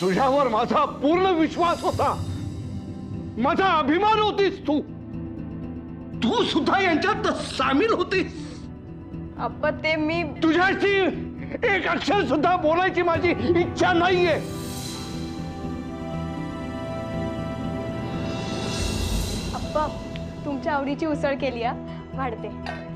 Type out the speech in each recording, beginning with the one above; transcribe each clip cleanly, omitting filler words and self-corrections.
तुझ्यावर माझा पूर्ण विश्वास होता, माझा अभिमान होतीस तू. तू सुद्धा यांच्यात सामील होतीस. अप्पा ते मी तुझ्याशी एक अक्षर सुद्धा बोलायची माझी इच्छा नाहीये. अप्पा तुमच्या आवडीची उसळ केली आ, वाढते.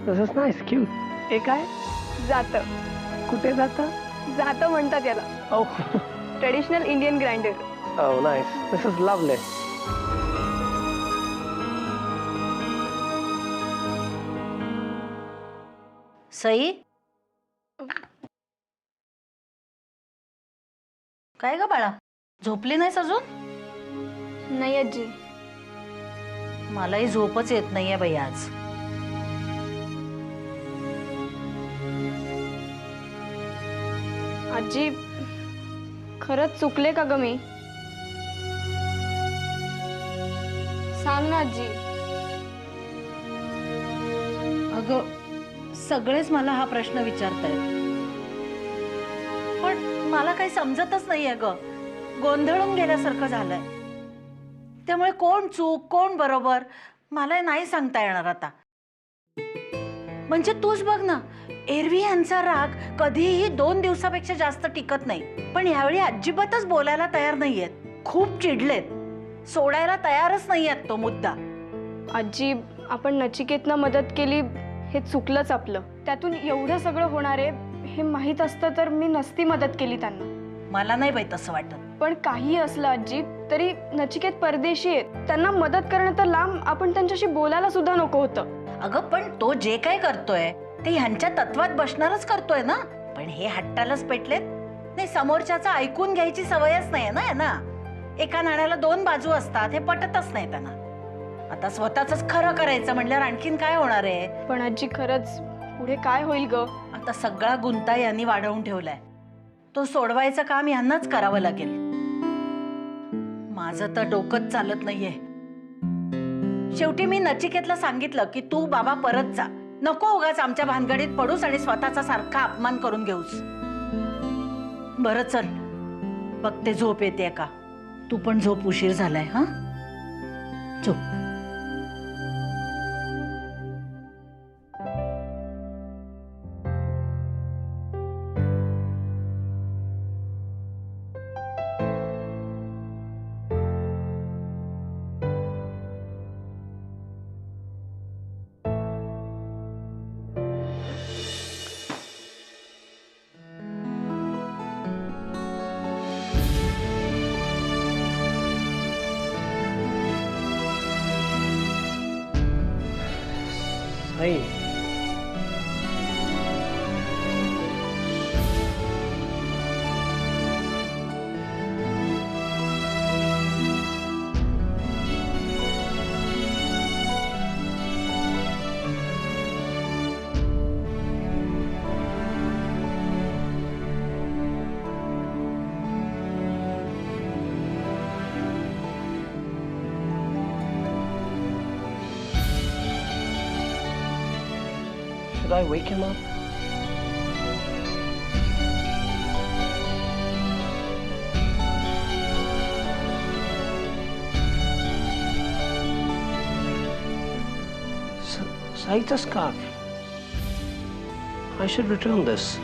This is nice, cute. हे काय? जातं. कुठे जातं? जातं म्हणतात याला. Oh, traditional Indian grinder. oh, nice. This is lovely. Sai, काय ग बाळा, झोपली नाहीस अजून? नाही आजी. मलाही झोपच येत नाहीये बाई आज. आजी खरंच चुकले का ग मी? सांग ना आजी. अगं सगळेच मला हा प्रश्न विचारतायत, पण मला काही समजतच नाहीये ग. गोंधळून गेल्यासारखं झालंय. त्यामुळे कोण चूक कोण बरोबर मला नाही सांगता येणार आता. म्हणजे तूच बघ ना, एरवी यांचा राग कधीही 2 दिवसापेक्षा जास्त टिकत नाही, पण यावेळी अजिबातच बोलायला तयार नाहीयेत. खूप चिडलेत, सोडायला तयारच नाहीयेत तो मुद्दा. आजी आपण नचिकेतनं मदत केली हे चुकलंच आपलं. त्यातून एवढं सगळं होणार आहे हे माहीत असतं तर मी नसती मदत केली त्यांना. मला नाही बाई तसं वाटत. पण काही असलं आजी तरी नचिकेत परदेशी आहेत, त्यांना मदत करणं तर लांब, आपण त्यांच्याशी बोलायला सुद्धा नको होतं. अगं पण तो जे काय करतोय ते ह्यांच्या तत्वात बसणारच करतोय ना. पण हे हट्टालाच पेटलेत. नाही, समोरच्याचं ऐकून घ्यायची सवयच नाही ना यांना. एका नाण्याला 2 बाजू असतात हे पटतच नाही त्यांना. आता स्वतःच खरं करायचं म्हणल्यावर आणखीन काय होणार आहे. पण आजी खरंच पुढे काय होईल ग? आता सगळा गुंता यांनी वाढवून ठेवलाय. तो सोडवायचं काम यांनाच करावं लागेल. माझं तर डोकंच चालत नाहीये. शेवटी मी नचिकेतला सांगितलं की तू बाबा परत जा, नको उगाच आमच्या भानगडीत पडूस आणि स्वतःचा सारखा अपमान करून घेऊस. बरं चल, बघते झोप येते का. तू पण झोप, उशीर झालाय. हा झोप. Hey. Should I wake him up? Saita's scarf. I should return this.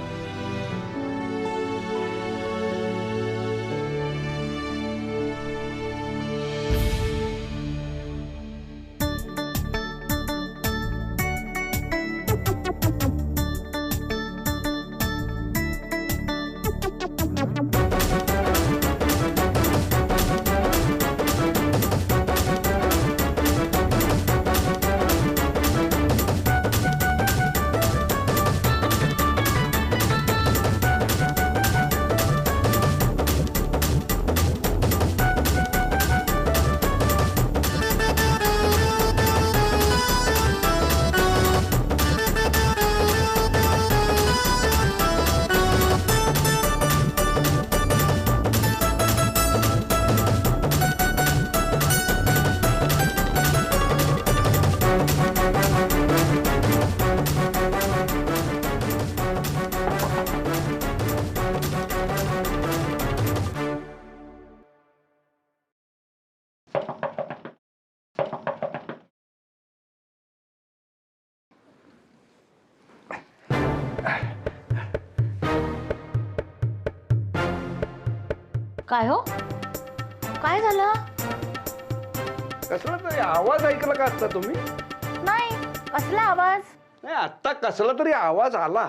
काय हो? काय झालं? कसला तरी आवाज ऐकला का आता तुम्ही? नाही, कसला आवाज? नाही, आता कसला तरी आवाज आला.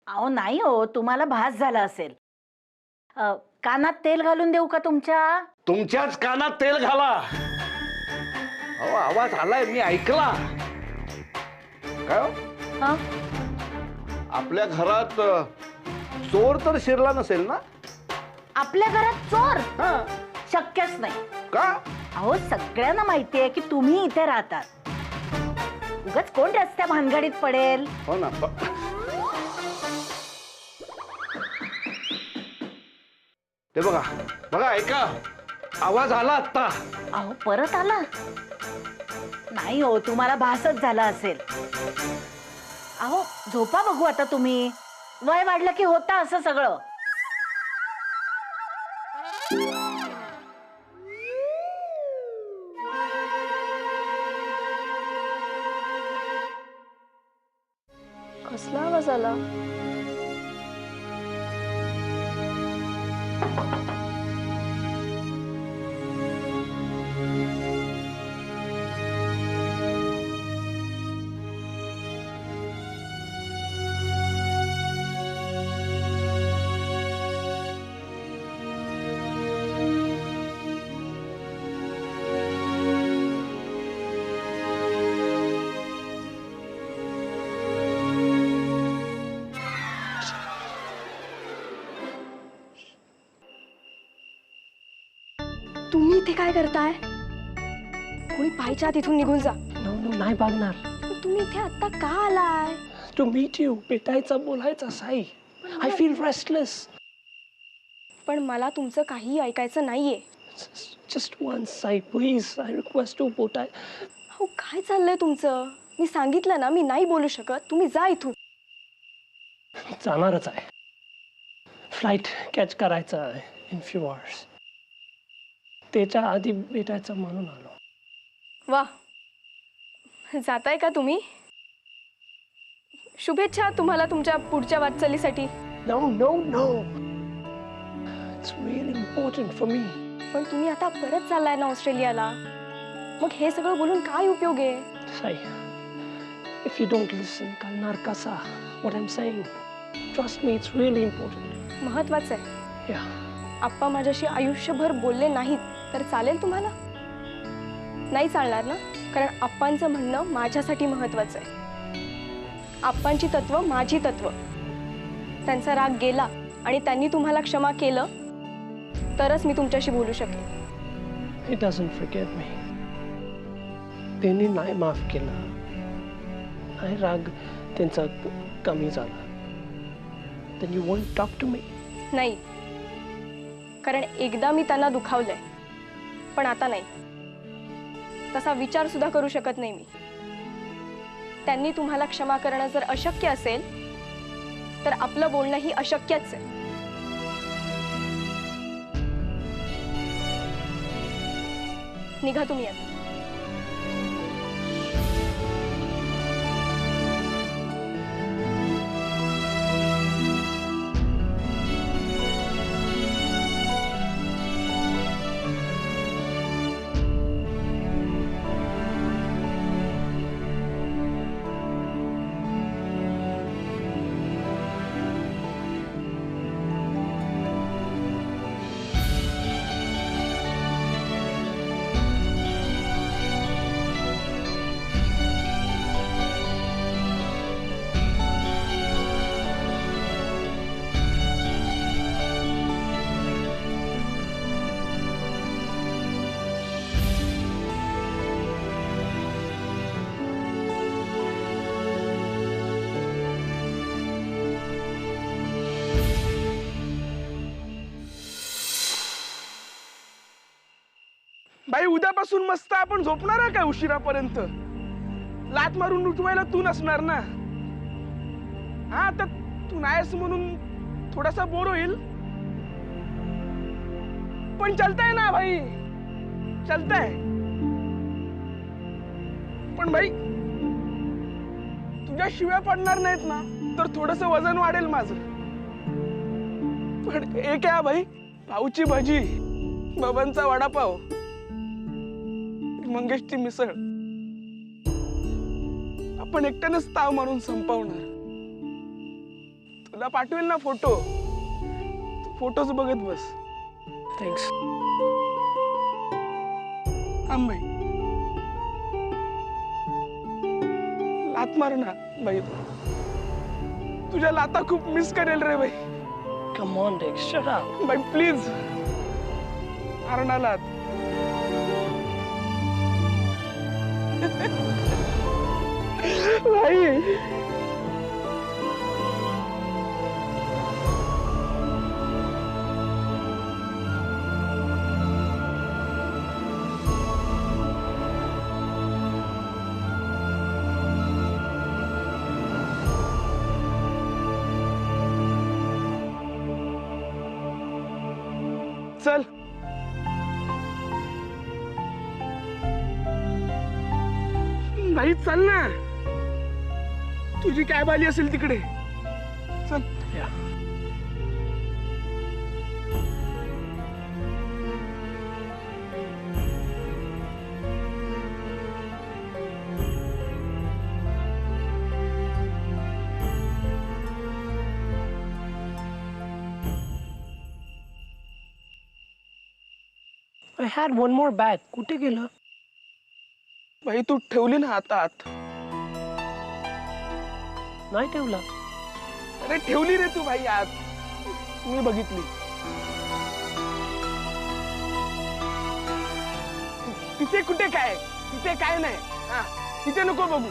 अहो नाही हो, तुम्हाला भास झाला असेल. कानात तेल घालून देऊ का तुमच्या? तुमच्याच कानात तेल घाला. अहो आवाज आलाय, मी ऐकला. काय हो? हं? आपल्या घरात चोर तर शिरला नसेल ना? आपल्या घरात चोर? हा. शक्यच नाही. का? अहो सगळ्यांना माहिती आहे की तुम्ही इथे राहतात. उगाच कोण रस्त्या भानगडीत पडेल? हो ना. ते बघा बघा, ऐका, आवाज आला आता. अहो परत आला? नाही हो, तुम्हाला भासच झाला असेल. अहो झोपा बघू आता तुम्ही. वय वाढलं की होतं असं सगळं. कसला आवाज आला? तुम्ही इथे काय करताय? कोणी पाहिच्या तिथून निघून जा. No, no, नाही बघणार. पण तुम्ही इथे आता का आलाय? To meet you. भेटायचं, बोलायचं, साई. I feel restless. पण मला तुमचं काही ऐकायचं नाहीये. Just once, Sai, please. I request you, बोटाय. हो, काय चाललंय तुमचं? मी सांगितलं ना, मी नाही बोलू शकत. तुम्ही जा इथून. जाणारच आहे. फ्लाईट कॅच करायचं आहे in few hours. त्याच्या आधी भेटायचं म्हणून आलो. वा, जाताय का तुम्ही? शुभेच्छा तुम्हाला तुमच्या पुढच्या वाटचालीसाठी. No, no, no. It's really important for me. पण तुम्ही आता परत चाललाय ना ऑस्ट्रेलियाला. मग हे सगळं बोलून काय उपयोग आहे? Sai, if you don't listen, कळणार कसा what I'm saying. Trust me, it's really important. महत्वाचं आहे. Yeah. आप्पा माझ्याशी आयुष्यभर बोलले नाहीत तर चालेल तुम्हाला? नाही चालणार ना, कारण आप्पांचं म्हणणं माझ्यासाठी महत्वाचं आहे. आप्पांची तत्व माझी तत्व. त्यांचा राग गेला आणि त्यांनी तुम्हाला क्षमा केलं तरच मी तुमच्याशी बोलू शकेन. He doesn't forgive me. त्यांनी नाही माफ केलं. नाही राग त्यांचा कमी झाला. Then you won't talk to me. नाही, कारण एकदा मी त्यांना दुखावलंय, पण आता नाही. तसा विचार सुद्धा करू शकत नाही मी. त्यांनी तुम्हाला क्षमा करणं जर अशक्य असेल तर आपलं बोलणं ही अशक्यच आहे. निघा तुम्ही आता. बाई उद्यापासून मस्त आपण झोपणार आहे काय उशिरापर्यंत? लात मारून उठवायला तू नसणार ना? हा, तर तू नाहीस म्हणून थोडासा बोर होईल, पण चलताय ना भाई, चलताय. पण भाई तुझ्या शिव्या पडणार नाहीत ना तर थोडस वजन वाढेल माझं. पण एक आहे भाई, भाऊची भजी. बाबांचा वडापाव, मंगेशची मिसळ आपण एकट्यानंच ताव मारून संपवणार. तुला पाठवेल ना फोटो, फोटोज बघत बस. थँक्स. भाई लात मार ना भाई, तुझ्या लाता खूप मिस करेल रे भाई. Come on, Dick, shut up. भाई प्लीज मार ना लात. भाई चल. नाही चल ना, तुझी कॅब आली असेल तिकडे. चल. Yeah. I had one more bag. कुठे गेलं? भाई तू ठेवली ना आता आत. नाही ठेवला. अरे ठेवली रे तू भाई आत, मी बघितली. तिथे कुठे काय, तिथे काय नाही. हा तिथे नको बघू.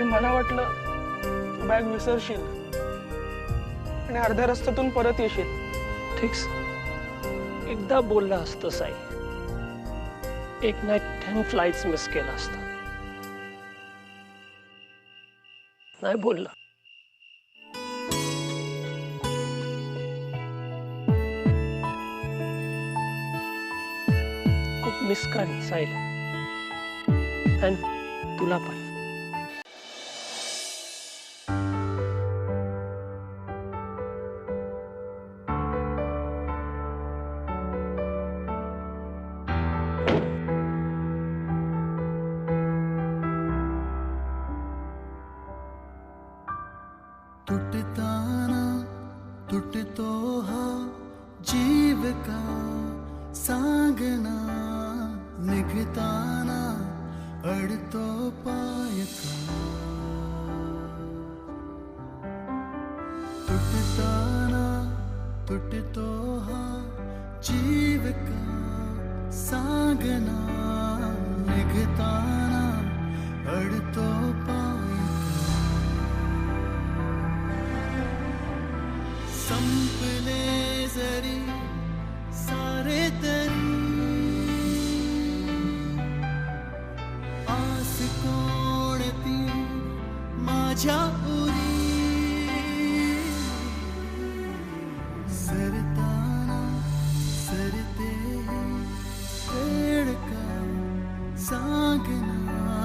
मला वाटलं तू बॅग विसरशील आणि अर्ध्या रस्त्यातून परत येशील. ठीक्स, एकदा बोलला असतं साई, एक नाही 10 फ्लाइट्स मिस केला असता. नाही बोलला. खूप मिस करेन साईला, आणि तुला पण. टूटताना टूटतो हा जीव का सांगना, निघताना अडतो पाय का. टूटताना टूटतो हा जीव का सांगना, निघताना अडतो पाय का. संपले जरी सारे तरी आस कोणती माझ्या उरी. सरताना सरते वेळ का सांगना,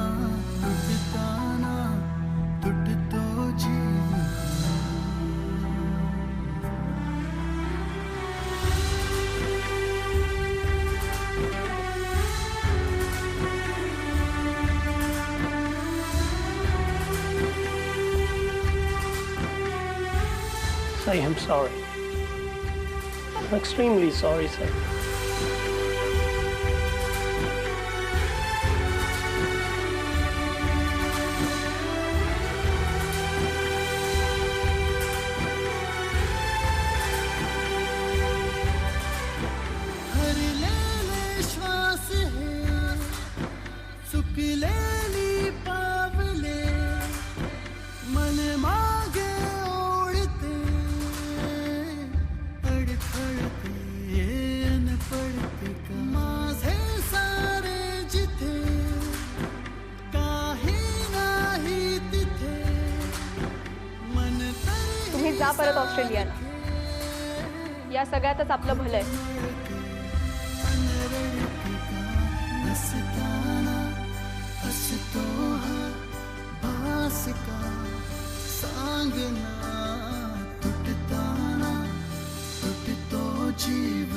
तुटताना तुटतो जीव. Sai, I'm sorry. I'm extremely sorry, Sai. हरलेले श्वास हे चुकलेली पावले, मन मागे ओढते अडखळते परत ऑस्ट्रेलियाला. या सगळ्यातच आपलं भलं आहे. हंसताना हंसतो हा भास का सांगना तुटताना तुटतो जीव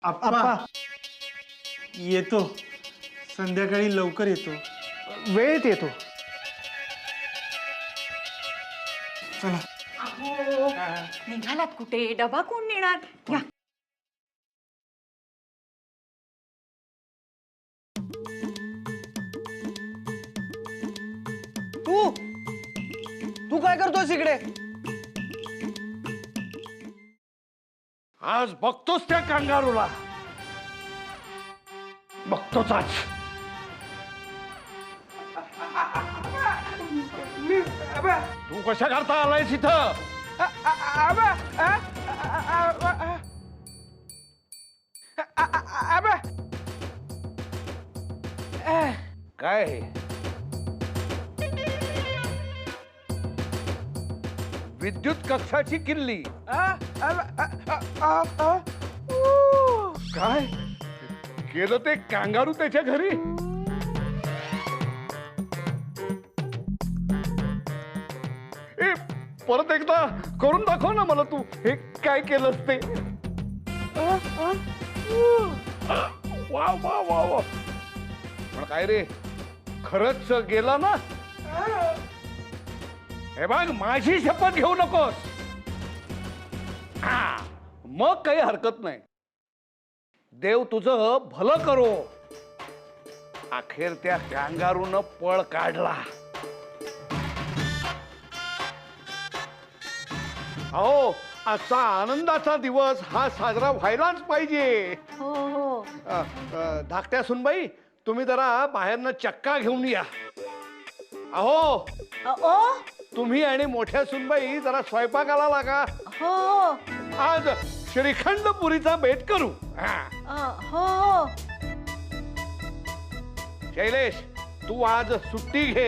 आप्पा येतो, संध्याकाळी लवकर येतो. वेळेत येतो. चला. निघालात कुठे? डबा कोण नेणार? या. तू काय करतोस इकडे? आज बघतोस त्या कांगारूला, बघतोच आज. तू कशा करता आलायस इथं? काय हे? विद्युत कक्षाची किल्ली. काय केलं ते कांगारू त्याच्या घरी? ए, परत एकदा करून दाखव ना मला तू हे काय केलंस ते. वा वा वा वा. पण काय रे, खरंच गेला ना? हे बघ, माझी शपथ घेऊ नकोस. मग काही हरकत नाही. देव तुझं भलं करो. अखेर त्या कांगारूनं पळ काढला. अहो, आजचा आनंदाचा दिवस हा साजरा व्हायलाच पाहिजे. हो हो. धाकट्या सुनबाई, तुम्ही जरा बाहेरनं चक्का घेऊन या. अहो, ओ तुम्ही आणि मोठ्या सुनबाई जरा स्वयंपाकाला लागा. हो आज श्रीखंड पुरीचा बेत करू. हो. शैलेश, तू आज सुट्टी घे.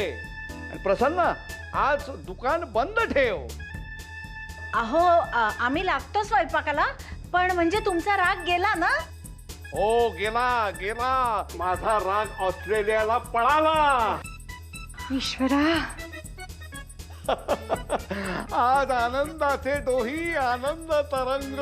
आणि प्रसन्न, आज दुकान बंद ठेव. अहो आम्ही लागतो स्वयंपाकाला, पण म्हणजे तुमचा राग गेला ना? हो, गेला गेला. माझा राग ऑस्ट्रेलियाला पळाला. ईश्वरा. आज आनंदाचे डोही, आनंद तरंग.